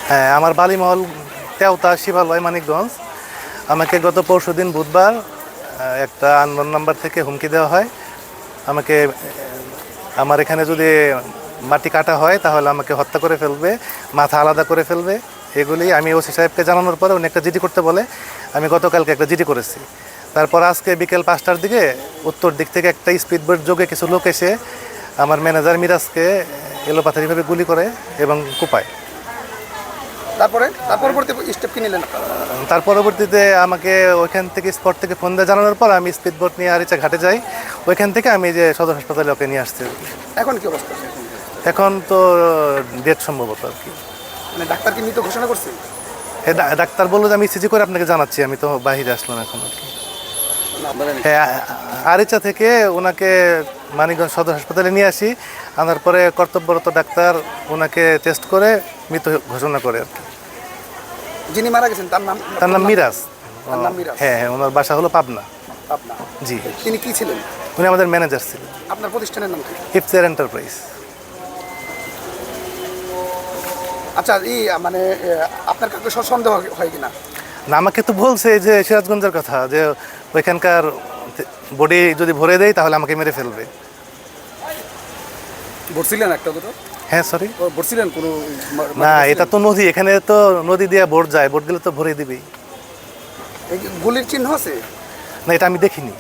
হ্যাঁ, আমার বালিমহল তেওতা শিবালয় মানিকগঞ্জ। আমাকে গত পরশুদিন বুধবার একটা আননোন নাম্বার থেকে হুমকি দেওয়া হয়। আমাকে আমার এখানে যদি মাটি কাটা হয় তাহলে আমাকে হত্যা করে ফেলবে, মাথা আলাদা করে ফেলবে। এগুলি আমি ওসি সাহেবকে জানানোর পরে উনি একটা জিডি করতে বলে আমি গতকালকে একটা জিডি করেছি। তারপর আজকে বিকেল 5টার দিকে উত্তর দিক থেকে একটা স্পিডবোট যোগে কিছু লোক এসে আমার ম্যানেজার মিরাজকে এলোপাথারিভাবে গুলি করে এবং কুপায়। তার পরবর্তী স্টেপ কি নিলেন? তার পরবর্তীতে আমাকে ওইখান থেকে স্পট থেকে ফোন দিয়ে জানানোর পর আমি স্পিডবোট নিয়ে আরিচা ঘাটে যাই। ওইখান থেকে আমি যে সদর হাসপাতালে ওকে নিয়ে আসছি। এখন কি অবস্থা? এখন তো ডেট সম্ভবত আর কি। মানে ডাক্তার কি মৃত ঘোষণা করছে? হ্যাঁ, ডাক্তার বললো যে আমি ইসিজি করে আপনাকে জানাচ্ছি। আমি তো বাইরে আসলাম এখন আর কি। হ্যাঁ, আরিচা থেকে ওনাকে মানিকগঞ্জ সদর হাসপাতালে নিয়ে আসি। আনার পরে কর্তব্যরত ডাক্তার ওনাকে টেস্ট করে মৃত ঘোষণা করে আর কি। যিনি মারা গেছেন তার নাম মিরাজ। তার নাম মিরাজ। হ্যাঁ হ্যাঁ, ওনার বাসা হলো পাবনা। আপনার জি, তিনি কি ছিলেন? উনি আমাদের ম্যানেজার ছিলেন। আপনার প্রতিষ্ঠানের নাম কি? ইফতেয়ার এন্টারপ্রাইজ। আচ্ছা, মানে আপনার কাছে সন্দেহ হয় কিনা? না, আমাকে তো বলছে যে সিরাজগঞ্জের কথা, যে ওইখানকার বডি যদি ভরে দেয় তাহলে আমাকে মেরে ফেলবে। ভরছিলেন একটা দুটো? হ্যাঁ, সরি, ভরছিলেন কোনো? না, এটা তো নদী, এখানে তো নদী দিয়ে বোট যায়, বোট গেলে তো ভরে দিবেই। গুলির চিহ্ন আছে? না, এটা আমি দেখিনি।